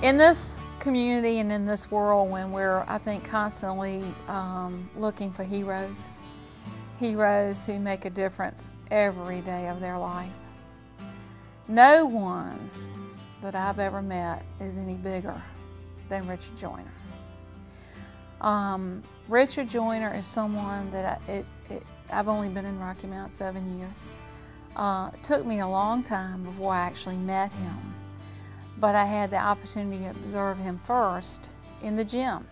In this community and in this world, when we're, I think, constantly looking for heroes who make a difference every day of their life, no one that I've ever met is any bigger than Richard Joyner. Richard Joyner is someone that I've only been in Rocky Mount 7 years. It took me a long time before I actually met him, but I had the opportunity to observe him first in the gym.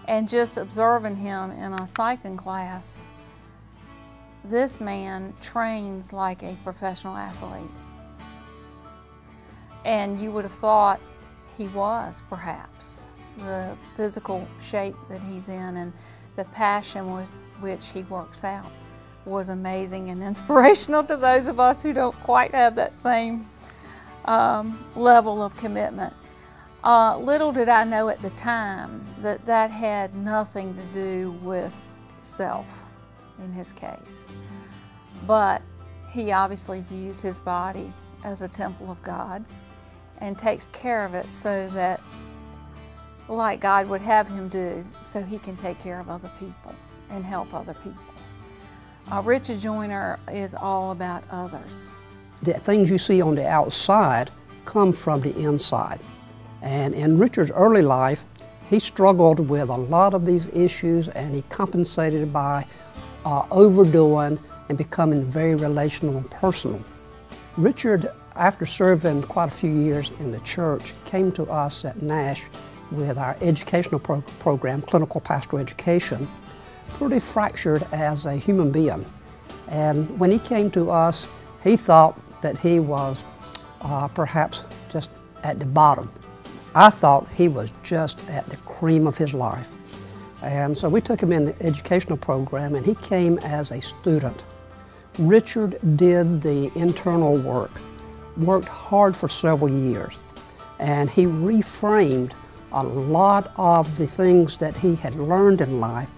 And just observing him in a cycling class, this man trains like a professional athlete. And you would have thought he was, perhaps. The physical shape that he's in and the passion with which he works out was amazing and inspirational to those of us who don't quite have that same level of commitment. Little did I know at the time that that had nothing to do with self in his case. But he obviously views his body as a temple of God and takes care of it so that, like God would have him do, so he can take care of other people and help other people. Richard Joyner is all about others. The things you see on the outside come from the inside. And in Richard's early life, he struggled with a lot of these issues, and he compensated by overdoing and becoming very relational and personal. Richard, after serving quite a few years in the church, came to us at Nash with our educational program, clinical pastoral education, pretty fractured as a human being. And when he came to us, he thought that he was perhaps just at the bottom. I thought he was just at the cream of his life. And so we took him in the educational program, and he came as a student. Richard did the internal work, worked hard for several years, and he reframed a lot of the things that he had learned in life,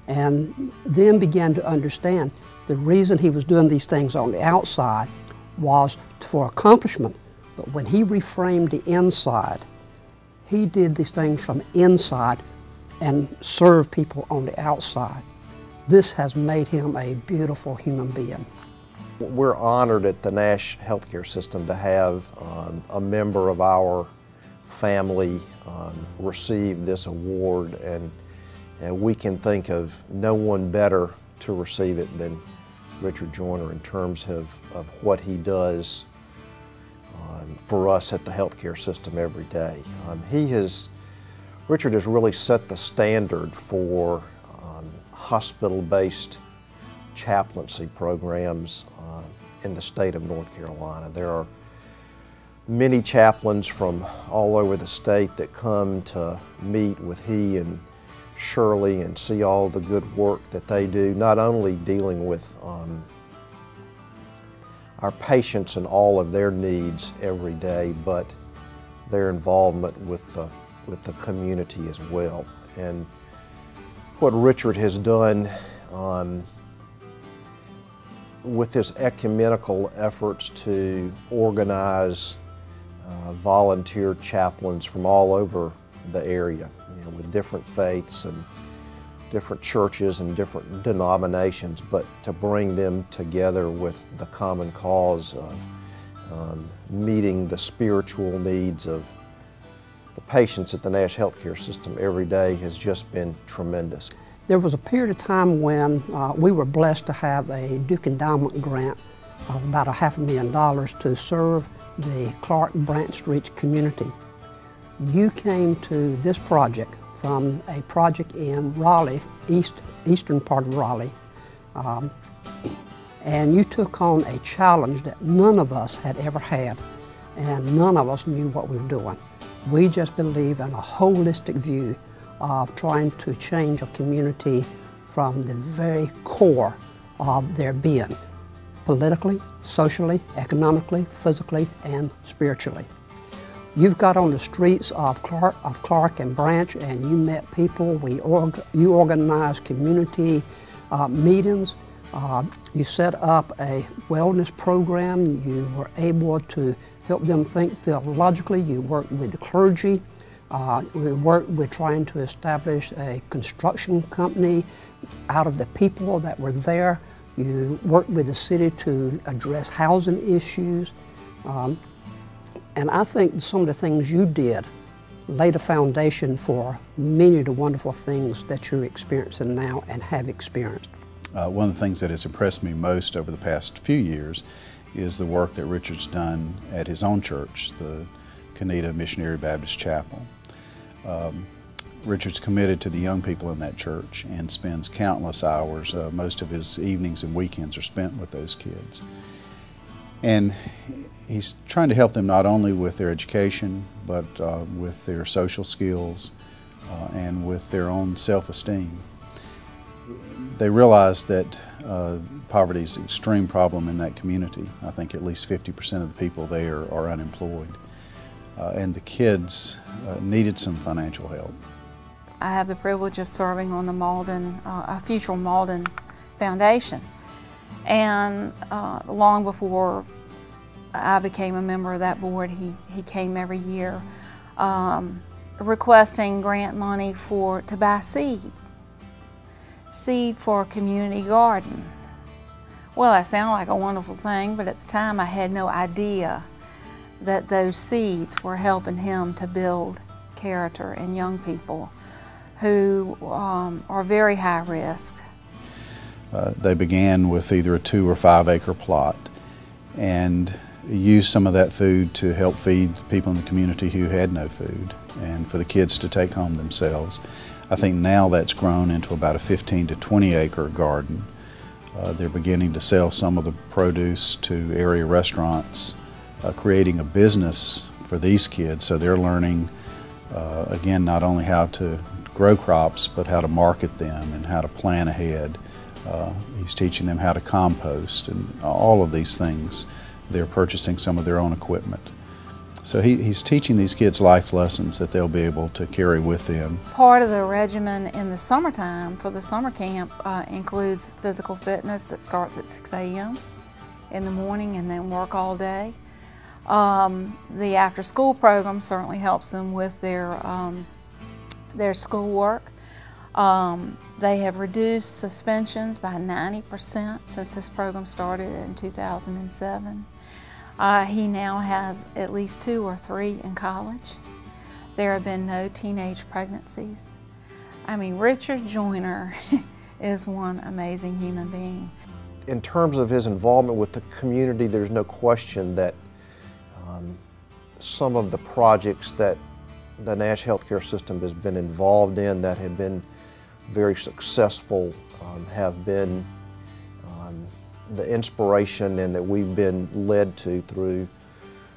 and then began to understand the reason he was doing these things on the outside was for accomplishment. But when he reframed the inside, he did these things from inside and served people on the outside. This has made him a beautiful human being. We're honored at the Nash Healthcare System to have a member of our family receive this award, and we can think of no one better to receive it than Richard Joyner in terms of what he does for us at the healthcare system every day. Richard has really set the standard for hospital-based chaplaincy programs in the state of North Carolina. There are many chaplains from all over the state that come to meet with he and Shirley and see all the good work that they do, not only dealing with our patients and all of their needs every day, but their involvement with the community as well. And what Richard has done with his ecumenical efforts to organize volunteer chaplains from all over the area, with different faiths and different churches and different denominations, but to bring them together with the common cause of meeting the spiritual needs of the patients at the Nash Healthcare System every day has just been tremendous. There was a period of time when we were blessed to have a Duke Endowment grant of about $500,000 to serve the Clark Branch Street community. You came to this project from a project in Raleigh, eastern part of Raleigh, and you took on a challenge that none of us had ever had, and none of us knew what we were doing. We just believe in a holistic view of trying to change a community from the very core of their being, politically, socially, economically, physically, and spiritually. You got on the streets of Clark and Branch, and you met people. You organized community meetings. You set up a wellness program. You were able to help them think theologically. You worked with the clergy. We worked with trying to establish a construction company out of the people that were there. You worked with the city to address housing issues. And I think some of the things you did laid a foundation for many of the wonderful things that you're experiencing now and have experienced. One of the things that has impressed me most over the past few years is the work that Richard's done at his own church, the Canida Missionary Baptist Chapel. Richard's committed to the young people in that church and spends countless hours. Most of his evenings and weekends are spent with those kids. And he's trying to help them not only with their education, but with their social skills and with their own self-esteem. They realize that poverty is an extreme problem in that community. I think at least 50% of the people there are unemployed. And the kids needed some financial help. I have the privilege of serving on the Malden, Future Malden Foundation. And long before I became a member of that board, he came every year requesting grant money to buy seed for a community garden. Well, that sounded like a wonderful thing, but at the time I had no idea that those seeds were helping him to build character in young people who are very high risk. They began with either a 2 or 5 acre plot and used some of that food to help feed people in the community who had no food and for the kids to take home themselves. I think now that's grown into about a 15 to 20 acre garden. They're beginning to sell some of the produce to area restaurants, creating a business for these kids, so they're learning, again, not only how to grow crops, but how to market them and how to plan ahead. He's teaching them how to compost and all of these things. They're purchasing some of their own equipment. So he's teaching these kids life lessons that they'll be able to carry with them. Part of the regimen in the summertime for the summer camp includes physical fitness that starts at 6 a.m. in the morning and then work all day. The after-school program certainly helps them with their schoolwork. They have reduced suspensions by 90% since this program started in 2007. He now has at least 2 or 3 in college. There have been no teenage pregnancies. I mean, Richard Joyner is one amazing human being. In terms of his involvement with the community, there's no question that some of the projects that the Nash Healthcare System has been involved in that have been very successful have been the inspiration and that we've been led to through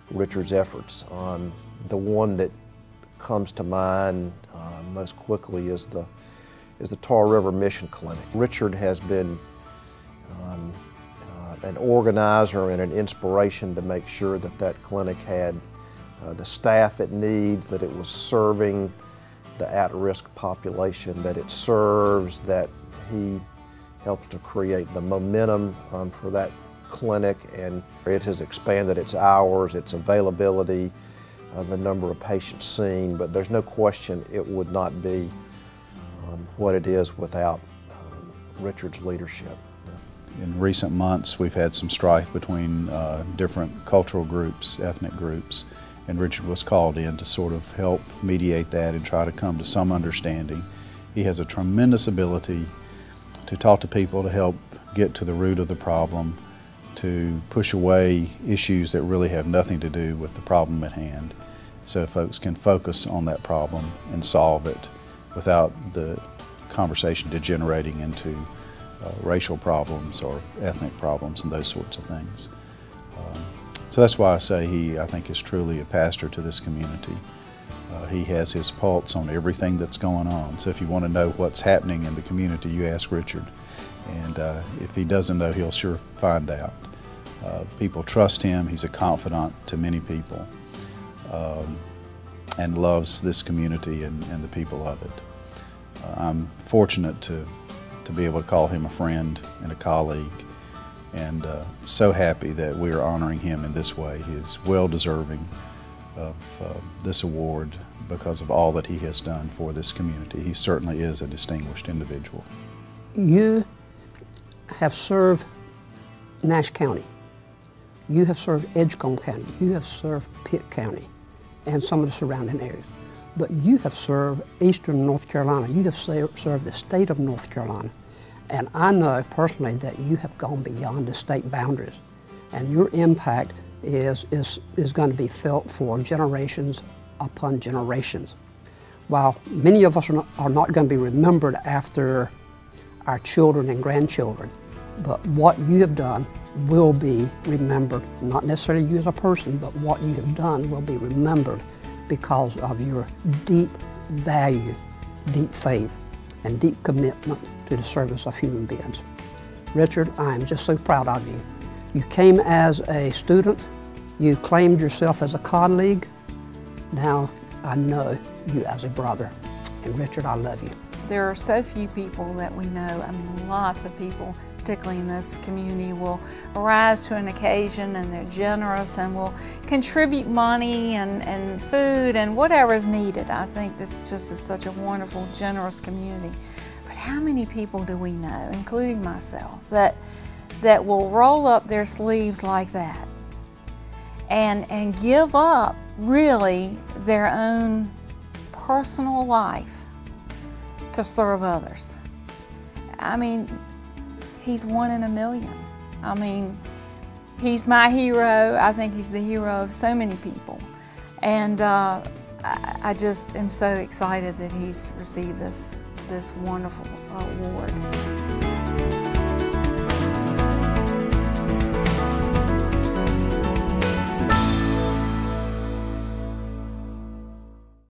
Richard's efforts. The one that comes to mind most quickly is the Tar River Mission Clinic. Richard has been an organizer and an inspiration to make sure that that clinic had the staff it needs, that it was serving the at-risk population that it serves, that he helps to create the momentum for that clinic, and it has expanded its hours, its availability, the number of patients seen, but there's no question it would not be what it is without Richard's leadership. In recent months, we've had some strife between different cultural groups, ethnic groups, and Richard was called in to sort of help mediate that and try to come to some understanding. He has a tremendous ability to talk to people, to help get to the root of the problem, to push away issues that really have nothing to do with the problem at hand, so folks can focus on that problem and solve it without the conversation degenerating into racial problems or ethnic problems and those sorts of things. So that's why I say he, I think, is truly a pastor to this community. He has his pulse on everything that's going on. So if you want to know what's happening in the community, you ask Richard. And if he doesn't know, he'll sure find out. People trust him. He's a confidant to many people and loves this community and the people of it. I'm fortunate to to be able to call him a friend and a colleague, and so happy that we are honoring him in this way. He is well deserving of this award because of all that he has done for this community. He certainly is a distinguished individual. You have served Nash County. You have served Edgecombe County. You have served Pitt County and some of the surrounding areas. But you have served Eastern North Carolina. You have served the state of North Carolina. And I know personally that you have gone beyond the state boundaries. And your impact is going to be felt for generations upon generations. While many of us are not going to be remembered after our children and grandchildren, but what you have done will be remembered, not necessarily you as a person, but what you have done will be remembered because of your deep value, deep faith, and deep commitment to the service of human beings. Richard, I am just so proud of you. You came as a student, you claimed yourself as a colleague. Now I know you as a brother. And Richard, I love you. There are so few people that we know. I mean, lots of people, particularly in this community, will arise to an occasion and they're generous and will contribute money and food and whatever is needed. I think this just is such a wonderful, generous community. But how many people do we know, including myself, that will roll up their sleeves like that and give up really their own personal life to serve others? I mean, he's one in a million. I mean, he's my hero. I think he's the hero of so many people. And I just am so excited that he's received this wonderful award.